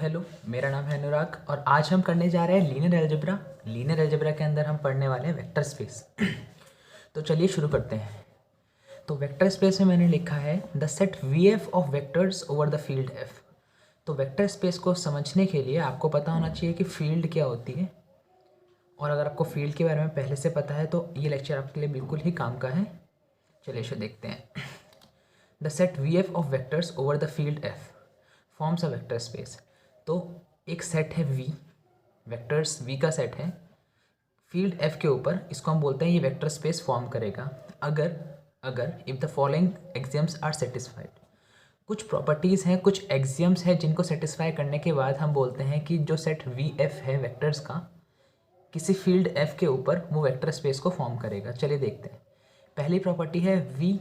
Hello, मेरा नाम है अनुराग और आज हम करने जा रहे हैं लीनियर अलजेब्रा। लीनियर अलजेब्रा के अंदर हम पढ़ने वाले हैं वेक्टर स्पेस। तो चलिए शुरू करते हैं। तो वेक्टर स्पेस में मैंने लिखा है the set V F of vectors over the field F. तो वेक्टर स्पेस को समझने के लिए आपको पता होना चाहिए कि फील्ड क्या होती है, और अगर आपको फील्ड के बारे में पहले से पता है तो ये लेक्चर आपके लिए बिल्कुल ही काम का है। चलिए इसे देखते हैं। The set V F of vectors over the field F forms a vector space. तो एक सेट है वी, वेक्टर्स वी का सेट है फील्ड एफ के ऊपर, इसको हम बोलते हैं ये वेक्टर स्पेस फॉर्म करेगा अगर अगर if the following axioms are satisfied. कुछ प्रॉपर्टीज़ हैं, कुछ एक्सियम्स हैं जिनको सेटिस्फाई करने के बाद हम बोलते हैं कि जो सेट वी एफ है वेक्टर्स का किसी फील्ड एफ के ऊपर वो वेक्टर स्पेस को फॉर्म करेगा। चलिए देखते हैं। पहली प्रॉपर्टी है V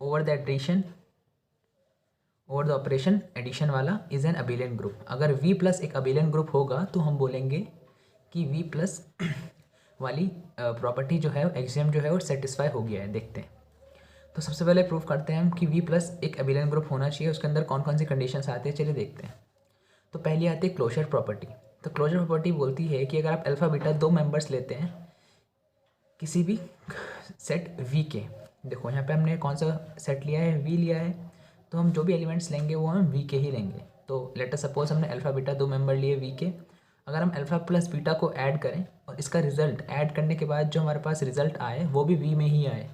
over the addition over the operation addition वाला इज़ एन अबेलियन ग्रुप। अगर v प्लस एक अबेलियन ग्रुप होगा तो हम बोलेंगे कि v प्लस वाली प्रॉपर्टी जो है एक्सियम जो है वो सेटिस्फाई हो गया है। देखते हैं। तो सबसे पहले प्रूफ करते हैं हम कि v प्लस एक अबेलियन ग्रुप होना चाहिए। उसके अंदर कौन कौन सी कंडीशंस आती है, चलिए देखते हैं। तो पहली आती है क्लोजर प्रॉपर्टी। तो क्लोजर प्रॉपर्टी बोलती है कि अगर आप अल्फ़ा बीटा दो मेंबर्स लेते हैं किसी भी सेट v के, देखो यहाँ पे हमने कौन सा सेट लिया है, v लिया है, तो हम जो भी एलिमेंट्स लेंगे वो हम v के ही लेंगे। तो लेट अस सपोज हमने अल्फ़ा बीटा दो मेंबर लिए v के, अगर हम अल्फ़ा प्लस बीटा को ऐड करें और इसका रिजल्ट ऐड करने के बाद जो हमारे पास रिजल्ट आए वो भी v में ही आए,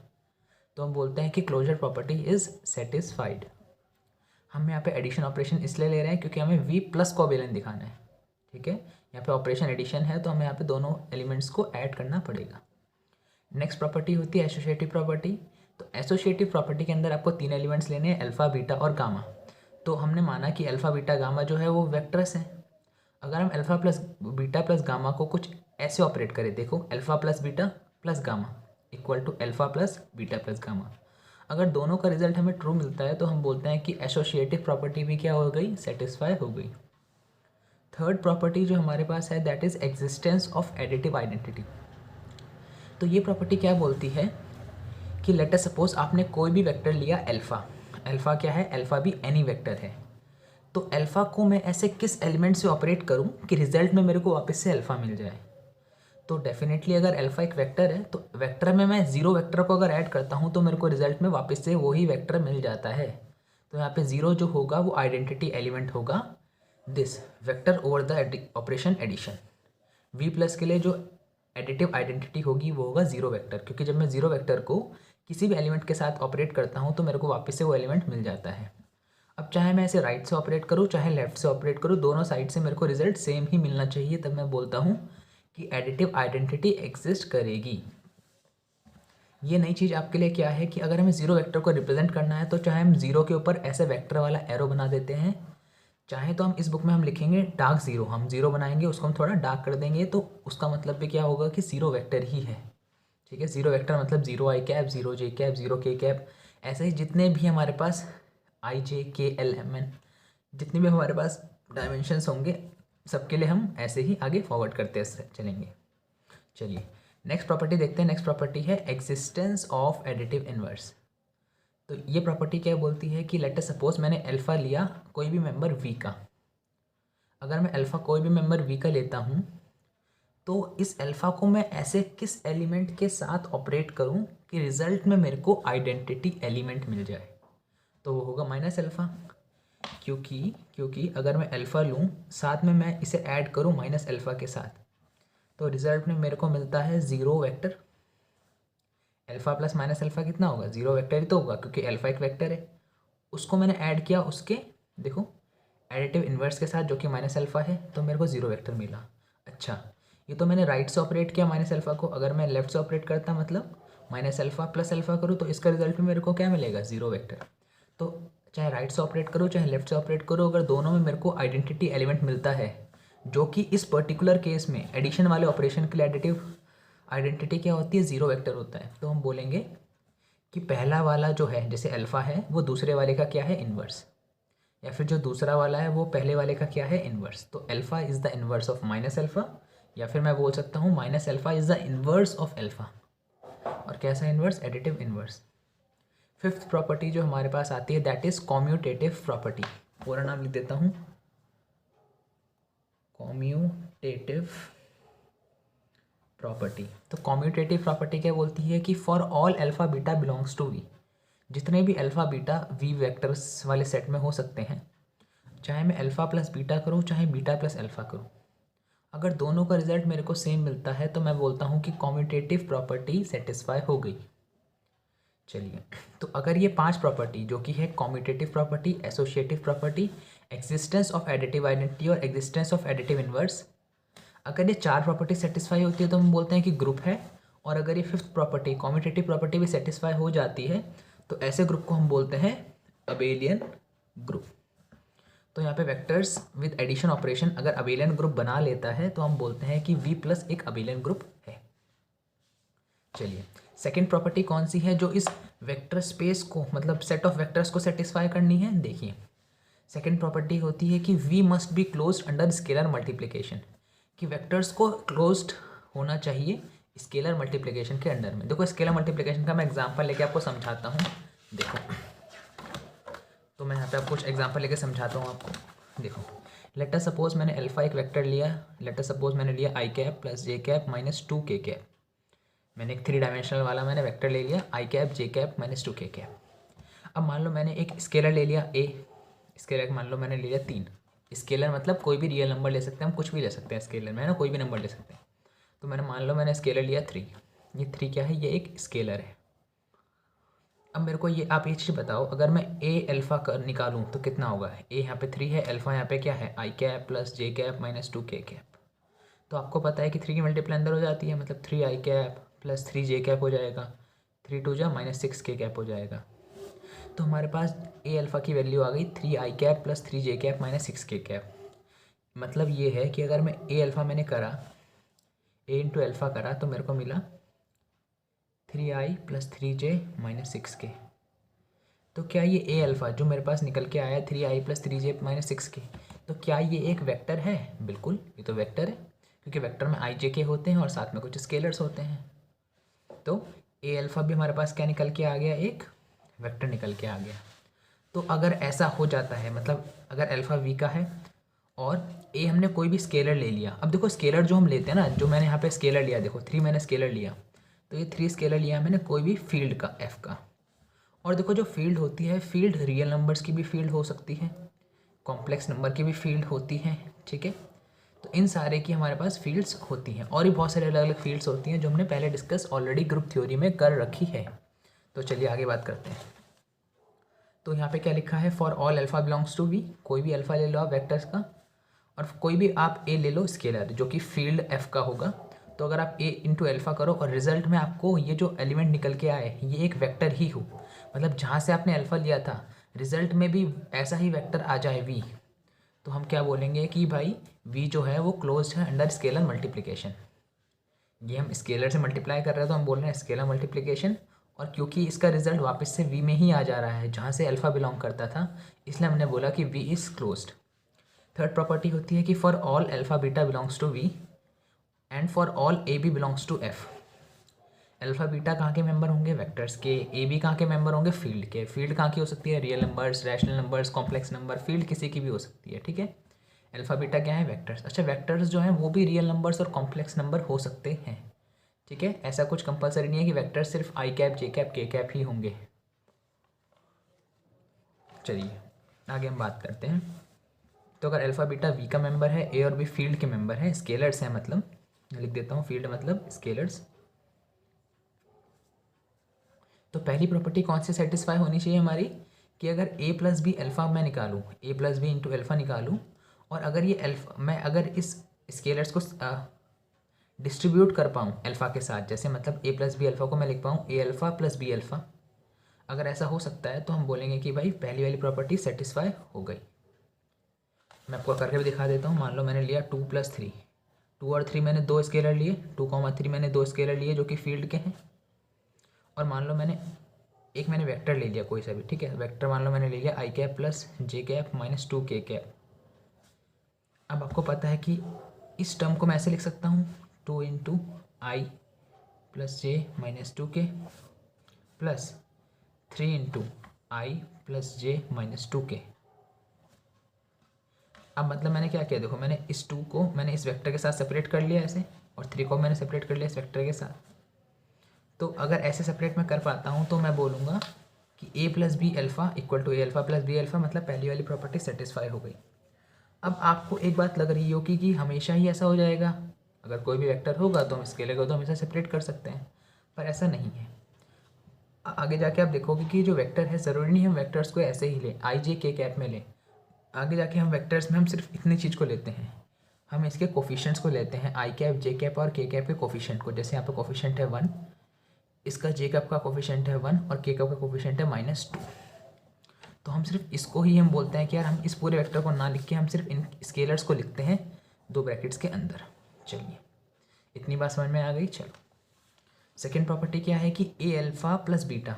तो हम बोलते हैं कि क्लोजर प्रॉपर्टी इज़ सेटिस्फाइड। हम यहाँ पे एडिशन ऑपरेशन इसलिए ले रहे हैं क्योंकि हमें v प्लस को अबेलियन दिखाना है। ठीक है, यहाँ पे ऑपरेशन एडिशन है तो हमें यहाँ पे दोनों एलिमेंट्स को ऐड करना पड़ेगा। नेक्स्ट प्रॉपर्टी होती है एसोसिएटिव प्रॉपर्टी। तो एसोसिएटिव प्रॉपर्टी के अंदर आपको तीन एलिमेंट्स लेने हैं, अल्फ़ा बीटा और गामा। तो हमने माना कि अल्फ़ा बीटा गामा जो है वो वेक्टर्स हैं। अगर हम alpha plus beta plus gamma को कुछ ऐसे ऑपरेट करें, देखो alpha plus beta plus gamma equal to alpha plus beta plus gamma, अगर दोनों का रिजल्ट हमें ट्रू मिलता है तो हम बोलते हैं कि एसोसिएटिव प्रॉपर्टी भी क्या हो गई, सेटिस्फाई हो गई। थर्ड प्रॉपर्टी जो हमारे पास है that is existence of additive identity. तो ये प्रॉपर्टी क्या बोलती है कि लेट अस सपोज आपने कोई भी वेक्टर लिया अल्फ़ा, अल्फ़ा क्या है, अल्फ़ा भी एनी वेक्टर है। तो अल्फ़ा को मैं ऐसे किस एलिमेंट से ऑपरेट करूं कि रिजल्ट में मेरे को वापस से अल्फ़ा मिल जाए। तो डेफिनेटली अगर अल्फ़ा एक वेक्टर है तो वेक्टर में मैं ज़ीरो वेक्टर को अगर ऐड करता हूं तो मेरे को रिजल्ट में वापस से वही वेक्टर मिल जाता है। तो यहाँ पे ज़ीरो जो होगा वो आइडेंटिटी एलिमेंट होगा this vector over the operation addition. V plus के लिए जो एडिटिव आइडेंटिटी होगी वो होगा ज़ीरो वेक्टर, क्योंकि जब मैं ज़ीरो वेक्टर को किसी भी एलिमेंट के साथ ऑपरेट करता हूँ तो मेरे को वापस से वो एलिमेंट मिल जाता है। अब चाहे मैं इसे राइट से ऑपरेट करूँ चाहे लेफ्ट से ऑपरेट करूँ, दोनों साइड से मेरे को रिजल्ट सेम ही मिलना चाहिए, तब मैं बोलता हूँ कि एडिटिव आइडेंटिटी एग्जिस्ट करेगी। ये नई चीज़ आपके लिए क्या है कि अगर हमें ज़ीरो वेक्टर को रिप्रेजेंट करना है तो चाहे हम ज़ीरो के ऊपर ऐसे वेक्टर वाला एरो बना देते हैं, चाहे तो हम इस बुक में हम लिखेंगे डार्क ज़ीरो, हम ज़ीरो बनाएंगे उसको हम थोड़ा डार्क कर देंगे तो उसका मतलब भी क्या होगा कि ज़ीरो वेक्टर ही है। ठीक है, ज़ीरो वेक्टर मतलब zero I cap, zero J cap, zero के कैप, ऐसे ही जितने भी हमारे पास आई जे के एल एम एन जितने भी हमारे पास डायमेंशंस होंगे सबके लिए हम ऐसे ही आगे फॉरवर्ड करते चलेंगे। चलिए नेक्स्ट प्रॉपर्टी देखते हैं। नेक्स्ट प्रॉपर्टी है एग्जिस्टेंस ऑफ एडिटिव इनवर्स। तो ये प्रॉपर्टी क्या बोलती है कि लेट अस सपोज मैंने अल्फ़ा लिया कोई भी मेंबर वी का, अगर मैं अल्फ़ा कोई भी मेंबर वी का लेता हूँ तो इस अल्फ़ा को मैं ऐसे किस एलिमेंट के साथ ऑपरेट करूँ कि रिजल्ट में मेरे को आइडेंटिटी एलिमेंट मिल जाए, तो वो होगा माइनस अल्फ़ा। क्योंकि अगर मैं अल्फ़ा लूँ साथ में मैं इसे ऐड करूँ माइनस अल्फ़ा के साथ तो रिजल्ट में मेरे को मिलता है zero vector. Alpha plus minus alpha कितना होगा, ज़ीरो वेक्टर ही तो होगा क्योंकि अल्फ़ा एक वेक्टर है। उसको मैंने ऐड किया उसके, देखो एडिटिव इन्वर्स के साथ जो कि माइनस अल्फ़ा है, तो मेरे को ज़ीरो वेक्टर मिला। अच्छा, ये तो मैंने राइट से ऑपरेट किया माइनस अल्फ़ा को, अगर मैं लेफ्ट से ऑपरेट करता मतलब माइनस अल्फ़ा प्लस अल्फ़ा करूँ तो इसका रिजल्ट में मेरे को क्या मिलेगा, ज़ीरो वेक्टर। तो चाहे राइट से ऑपरेट करो चाहे लेफ्ट से ऑपरेट करो, अगर दोनों में मेरे को आइडेंटिटी एलिमेंट मिलता है, जो कि इस पर्टिकुलर केस में एडिशन वाले ऑपरेशन के लिए एडिटिव आइडेंटिटी क्या होती है, ज़ीरो वेक्टर होता है, तो हम बोलेंगे कि पहला वाला जो है जैसे अल्फ़ा है वो दूसरे वाले का क्या है, इन्वर्स, या फिर जो दूसरा वाला है वो पहले वाले का क्या है, इन्वर्स। तो alpha is the inverse of minus alpha, या फिर मैं बोल सकता हूँ minus alpha is the inverse of alpha. और कैसा inverse, additive inverse. Fifth property जो हमारे पास आती है दैट इज़ कॉम्यूटेटिव प्रॉपर्टी। पूरा नाम लिख देता हूँ, कॉम्यूटेटिव प्रॉपर्टी। तो कॉम्यूटेटिव प्रॉपर्टी क्या बोलती है कि for all alpha beta belongs to V, जितने भी अल्फा बीटा वी वेक्टर्स वाले सेट में हो सकते हैं, चाहे मैं अल्फा प्लस बीटा करूँ चाहे बीटा प्लस अल्फा करूँ, अगर दोनों का रिजल्ट मेरे को सेम मिलता है तो मैं बोलता हूँ कि कॉम्यूटेटिव प्रॉपर्टी सेटिस्फाई हो गई। चलिए, तो अगर ये 5 प्रॉपर्टी जो कि है commutative property, associative property, existence of additive identity और एग्जिस्टेंस ऑफ एडिटिव इनवर्स, अगर ये 4 प्रॉपर्टी सेटिस्फाई होती है तो हम बोलते हैं कि ग्रुप है। और अगर ये 5th प्रॉपर्टी कॉम्यूटेटिव प्रॉपर्टी भी सेटिस्फाई हो जाती है तो ऐसे ग्रुप को हम बोलते हैं अबेलियन ग्रुप। तो यहाँ पे वेक्टर्स विद एडिशन ऑपरेशन अगर अबेलियन ग्रुप बना लेता है तो हम बोलते हैं कि V प्लस एक अबेलियन ग्रुप है। चलिए, सेकेंड प्रॉपर्टी कौन सी है जो इस वेक्टर स्पेस को, मतलब सेट ऑफ वेक्टर्स को सेटिस्फाई करनी है? देखिए, सेकेंड प्रॉपर्टी होती है कि V must be closed under scalar multiplication, कि वेक्टर्स को क्लोज्ड होना चाहिए स्केलर मल्टीप्लिकेशन के अंडर में। देखो, स्केलर मल्टीप्लिकेशन का मैं एग्जांपल लेके आपको समझाता हूँ। देखो, तो मैं यहाँ पे आपको कुछ एग्जांपल लेके समझाता हूँ आपको। देखो, लेट अस सपोज मैंने अल्फा एक वेक्टर लिया, लेट अस सपोज मैंने लिया आई कैप प्लस जे कैप माइनस 2k कैप। मैंने एक 3 डायमेंशनल वाला मैंने वेक्टर ले लिया आई कैप जे कैप माइनस 2k कैप। अब मान लो मैंने एक स्केलर ले लिया ए, स्केलर मान लो मैंने ले लिया 3। स्केलर मतलब कोई भी रियल नंबर ले सकते हैं, हम कुछ भी ले सकते हैं स्केलर में, है ना, कोई भी नंबर ले सकते हैं। तो मैंने मान लो मैंने स्केलर लिया 3। ये 3 क्या है? ये एक स्केलर है। अब मेरे को ये आप ये चीज़ बताओ, अगर मैं ए अल्फ़ा कर निकालूँ तो कितना होगा? ए यहाँ पे 3 है, अल्फ़ा यहाँ पे क्या है? आई कैप प्लस जे कैप माइनस 2k कैप। तो आपको पता है कि 3 की मल्टीप्लाई अंदर हो जाती है, मतलब 3 आई कैप प्लस 3 जे कैप हो जाएगा, 3 2 जा माइनस 6k कैप हो जाएगा। तो हमारे पास ए अल्फ़ा की वैल्यू आ गई 3 आई कैप प्लस 3 जे कैप माइनस 6k कैप। मतलब ये है कि अगर मैं ए अल्फ़ा मैंने करा, ए इंटू अल्फ़ा करा तो मेरे को मिला 3i plus 3j minus 6k। तो क्या ये ए अल्फ़ा जो मेरे पास निकल के आया 3i plus 3j minus 6k, तो क्या ये एक वेक्टर है? बिल्कुल, ये तो वेक्टर है, क्योंकि वेक्टर में आई जे के होते हैं और साथ में कुछ स्केलर्स होते हैं। तो ए अल्फ़ा भी हमारे पास क्या निकल के आ गया? एक वेक्टर निकल के आ गया। तो अगर ऐसा हो जाता है, मतलब अगर अल्फ़ा वी का है और ए हमने कोई भी स्केलर ले लिया। अब देखो, स्केलर जो हम लेते हैं ना, जो मैंने यहाँ पे स्केलर लिया, देखो 3 मैंने स्केलर लिया, तो ये 3 स्केलर लिया मैंने कोई भी फील्ड का एफ का। और देखो, जो फील्ड होती है, फील्ड रियल नंबर्स की भी फील्ड हो सकती है, कॉम्प्लेक्स नंबर की भी फील्ड होती है, ठीक है। तो इन सारे की हमारे पास फील्ड्स होती हैं और भी बहुत सारे अलग अलग फील्ड्स होती हैं जो हमने पहले डिस्कस ऑलरेडी ग्रुप थ्योरी में कर रखी है। तो चलिए आगे बात करते हैं। तो यहाँ पे क्या लिखा है? For all alpha belongs to V, कोई भी अल्फ़ा ले लो आप वेक्टर्स का, और कोई भी आप ए ले लो स्केलर जो कि फील्ड एफ का होगा। तो अगर आप ए इंटू अल्फ़ा करो और रिजल्ट में आपको ये जो एलिमेंट निकल के आए ये एक वेक्टर ही हो, मतलब जहाँ से आपने अल्फ़ा लिया था रिजल्ट में भी ऐसा ही वेक्टर आ जाए वी, तो हम क्या बोलेंगे कि भाई वी जो है वो क्लोज है अंडर स्केलर मल्टीप्लिकेशन। ये हम स्केलर से मल्टीप्लाई कर रहे हैं तो हम बोल रहे हैं स्केलर मल्टीप्लिकेशन, और क्योंकि इसका रिजल्ट वापस से वी में ही आ जा रहा है जहाँ से अल्फ़ा बिलोंग करता था, इसलिए हमने बोला कि V is closed. Third property होती है कि for all alpha beta belongs to V and for all A B belongs to F. Alpha beta कहाँ के मेंबर होंगे? वेक्टर्स के। ए बी कहाँ के मेंबर होंगे? फील्ड के। फील्ड कहाँ की हो सकती है? Real numbers, rational numbers, complex number, field किसी की भी हो सकती है, ठीक है। अल्फ़ा बीटा क्या है? वेक्टर्स। अच्छा, वेक्टर्स जो हैं वो भी रियल नंबर्स और कॉम्प्लेक्स नंबर हो सकते हैं, ठीक है। ऐसा कुछ कंपलसरी नहीं है कि वेक्टर सिर्फ आई कैप जे कैप के कैप ही होंगे। चलिए आगे हम बात करते हैं। तो अगर अल्फ़ा बीटा वी का मेंबर है, ए और बी फील्ड के मेंबर हैं, स्केलर्स हैं, मतलब मैं लिख देता हूँ फील्ड मतलब स्केलर्स, तो पहली प्रॉपर्टी कौन सी सेटिस्फाई होनी चाहिए हमारी? कि अगर ए प्लस बी अल्फ़ा मैं निकालूँ, ए प्लस बी इंटू अल्फ़ा निकालूँ, और अगर ये अल्फ़ा मैं अगर इस स्केलर्स को डिस्ट्रीब्यूट कर पाऊँ अल्फ़ा के साथ, जैसे मतलब ए प्लस बी अल्फ़ा को मैं लिख पाऊँ ए अल्फ़ा प्लस बी अल्फ़ा, अगर ऐसा हो सकता है तो हम बोलेंगे कि भाई पहली वाली प्रॉपर्टी सेटिस्फाई हो गई। मैं आपको करके भी दिखा देता हूँ। मान लो मैंने लिया 2 + 3, 2 और 3 मैंने 2 स्केलर लिए, 2, 3 मैंने 2 स्केलर लिए जो कि फील्ड के हैं, और मान लो मैंने वेक्टर ले लिया कोई सा भी, ठीक है। वेक्टर मान लो मैंने ले लिया आई कैप प्लस जे कैप माइनस 2k कैप। अब आपको पता है कि इस टर्म को मैं ऐसे लिख सकता हूँ 2 इंटू आई प्लस जे माइनस 2k प्लस 3 इंटू आई प्लस जे माइनस 2k। अब मतलब मैंने क्या किया, देखो मैंने इस 2 को मैंने इस वेक्टर के साथ सेपरेट कर लिया ऐसे, और 3 को मैंने सेपरेट कर लिया इस वेक्टर के साथ। तो अगर ऐसे सेपरेट मैं कर पाता हूँ तो मैं बोलूँगा कि a plus B alpha equal to A alpha plus B alpha, मतलब पहली वाली प्रॉपर्टी सेटिस्फाई हो गई। अब आपको एक बात लग रही होगी कि हमेशा ही ऐसा हो जाएगा, अगर कोई भी वेक्टर होगा तो हम स्केलर को तो हमेशा सेपरेट कर सकते हैं, पर ऐसा नहीं है। आगे जाके आप देखोगे कि जो वेक्टर है ज़रूरी नहीं हम वेक्टर्स को ऐसे ही लें, आई जे के कैप में लें। आगे जाके हम वेक्टर्स में हम सिर्फ इतनी चीज़ को लेते हैं, हम इसके कोफिशिएंट्स को लेते हैं, आई कैप जे कैप और के कैप के कोफिशिएंट को। जैसे यहाँ पे कोफिशिएंट है 1, इसका जे कैप का कोफिशिएंट है 1 और के कैप का कोफिशिएंट है -2। तो हम सिर्फ इसको ही हम बोलते हैं कि यार हम इस पूरे वेक्टर को ना लिख के हम सिर्फ इन स्केलर्स को लिखते हैं 2 ब्रैकेट्स के अंदर। चलिए इतनी बात समझ में आ गई। चलो सेकेंड प्रॉपर्टी क्या है कि ए अल्फ़ा प्लस बीटा,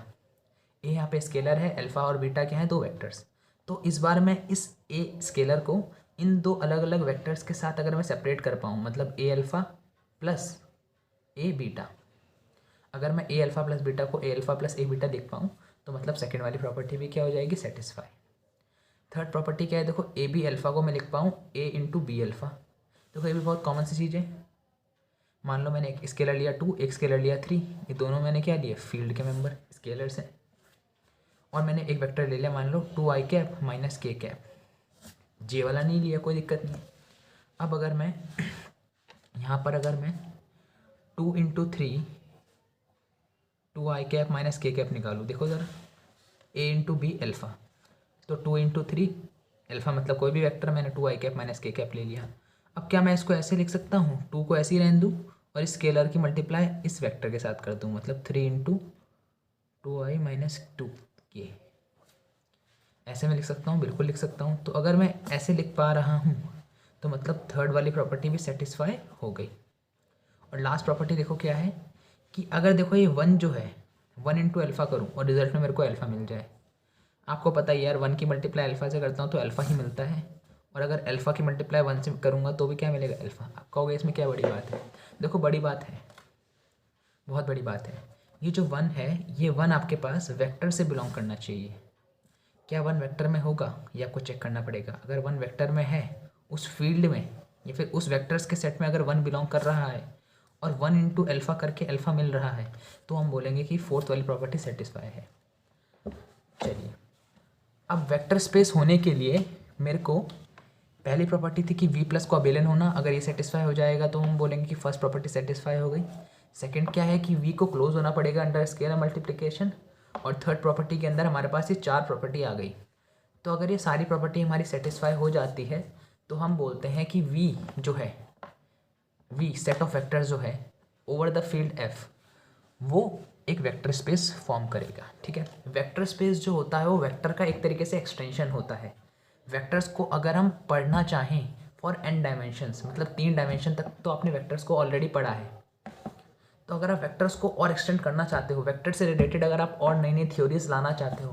ए यहाँ पे स्केलर है, अल्फ़ा और बीटा क्या है 2 वेक्टर्स। तो इस बार मैं इस ए स्केलर को इन 2 अलग अलग वेक्टर्स के साथ अगर मैं सेपरेट कर पाऊँ, मतलब ए अल्फ़ा प्लस ए बीटा, अगर मैं ए अल्फ़ा प्लस बीटा को ए अल्फ़ा प्लस ए बीटा लिख पाऊँ तो मतलब सेकेंड वाली प्रॉपर्टी भी क्या हो जाएगी, सेटिस्फाई। थर्ड प्रॉपर्टी क्या है, देखो ए बी अल्फ़ा को मैं लिख पाऊँ ए इंटू बी अल्फ़ा। देखो ये भी बहुत कॉमन सी चीज़ है। मान लो मैंने एक स्केलर लिया 2, एक स्केलर लिया 3, ये दोनों मैंने क्या लिए, फील्ड के मेंबर स्केलर्स हैं। और मैंने एक वेक्टर ले लिया मान लो 2i कैप माइनस के कैप, जे वाला नहीं लिया, कोई दिक्कत नहीं। अब अगर मैं यहाँ पर अगर मैं 2 इंटू 3 2i कैप माइनस के कैप निकालूँ, देखो ज़रा ए इंटू बी अल्फ़ा, तो 2 इंटू 3 अल्फ़ा मतलब कोई भी वेक्टर, मैंने 2i कैप माइनस के कैप ले लिया। अब क्या मैं इसको ऐसे लिख सकता हूँ, 2 को ऐसे ही रहने दूँ और इस स्केलर की मल्टीप्लाई इस वेक्टर के साथ कर दूँ, मतलब 3 इंटू 2i माइनस 2 के, ऐसे मैं लिख सकता हूँ, बिल्कुल लिख सकता हूँ। तो अगर मैं ऐसे लिख पा रहा हूँ तो मतलब थर्ड वाली प्रॉपर्टी भी सेटिस्फाई हो गई। और लास्ट प्रॉपर्टी देखो क्या है कि अगर देखो ये 1 जो है 1 इंटू अल्फ़ा करूँ और रिजल्ट में मेरे को अल्फ़ा मिल जाए, आपको पता ही यार 1 की मल्टीप्लाई अल्फ़ा से करता हूँ तो अल्फ़ा ही मिलता है, और अगर अल्फ़ा की मल्टीप्लाई 1 से करूँगा तो भी क्या मिलेगा, अल्फ़ा। आप कहोगे इसमें क्या बड़ी बात है, देखो बड़ी बात है, बहुत बड़ी बात है। ये जो 1 है ये 1 आपके पास वेक्टर से बिलोंग करना चाहिए। क्या 1 वेक्टर में होगा ये आपको चेक करना पड़ेगा। अगर 1 वेक्टर में है उस फील्ड में या फिर उस वेक्टर्स के सेट में अगर 1 बिलोंग कर रहा है और 1 इंटू अल्फ़ा करके अल्फ़ा मिल रहा है तो हम बोलेंगे कि फोर्थ वाली प्रॉपर्टी सेटिस्फाई है। चलिए अब वेक्टर स्पेस होने के लिए मेरे को पहली प्रॉपर्टी थी कि v प्लस को अबेलियन होना, अगर ये सेटिस्फाई हो जाएगा तो हम बोलेंगे कि फर्स्ट प्रॉपर्टी सेटिस्फाई हो गई। सेकंड क्या है कि v को क्लोज होना पड़ेगा अंडर स्केलर मल्टीप्लिकेशन, और थर्ड प्रॉपर्टी के अंदर हमारे पास ये 4 प्रॉपर्टी आ गई। तो अगर ये सारी प्रॉपर्टी हमारी सेटिस्फाई हो जाती है तो हम बोलते हैं कि v जो है, v सेट ऑफ वेक्टर्स जो है ओवर द फील्ड f वो एक वेक्टर स्पेस फॉर्म करेगा। ठीक है, वेक्टर स्पेस जो होता है वो वेक्टर का एक तरीके से एक्सटेंशन होता है। वेक्टर्स को अगर हम पढ़ना चाहें फॉर n डायमेंशंस, मतलब 3 डायमेंशन तक तो आपने वेक्टर्स को ऑलरेडी पढ़ा है, तो अगर आप वेक्टर्स को और एक्सटेंड करना चाहते हो, वेक्टर से रिलेटेड अगर आप और नई नई थ्योरीज लाना चाहते हो,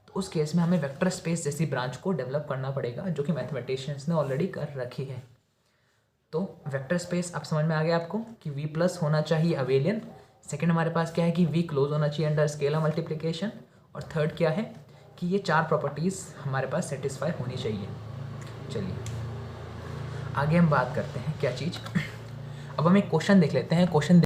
तो उस केस में हमें वेक्टर स्पेस जैसी ब्रांच को डेवलप करना पड़ेगा जो कि मैथमेटिशियंस ने ऑलरेडी कर रखी है। तो वेक्टर स्पेस अब समझ में आ गया आपको कि v प्लस होना चाहिए अबेलियन, सेकेंड हमारे पास क्या है कि v क्लोज होना चाहिए अंडर स्केलर मल्टीप्लिकेशन, और थर्ड क्या है कि ये 4 प्रॉपर्टीज़ हमारे पास सेटिस्फाई होनी चाहिए। चलिए आगे हम बात करते हैं क्या चीज़। अब हम एक क्वेश्चन देख लेते हैं। क्वेश्चन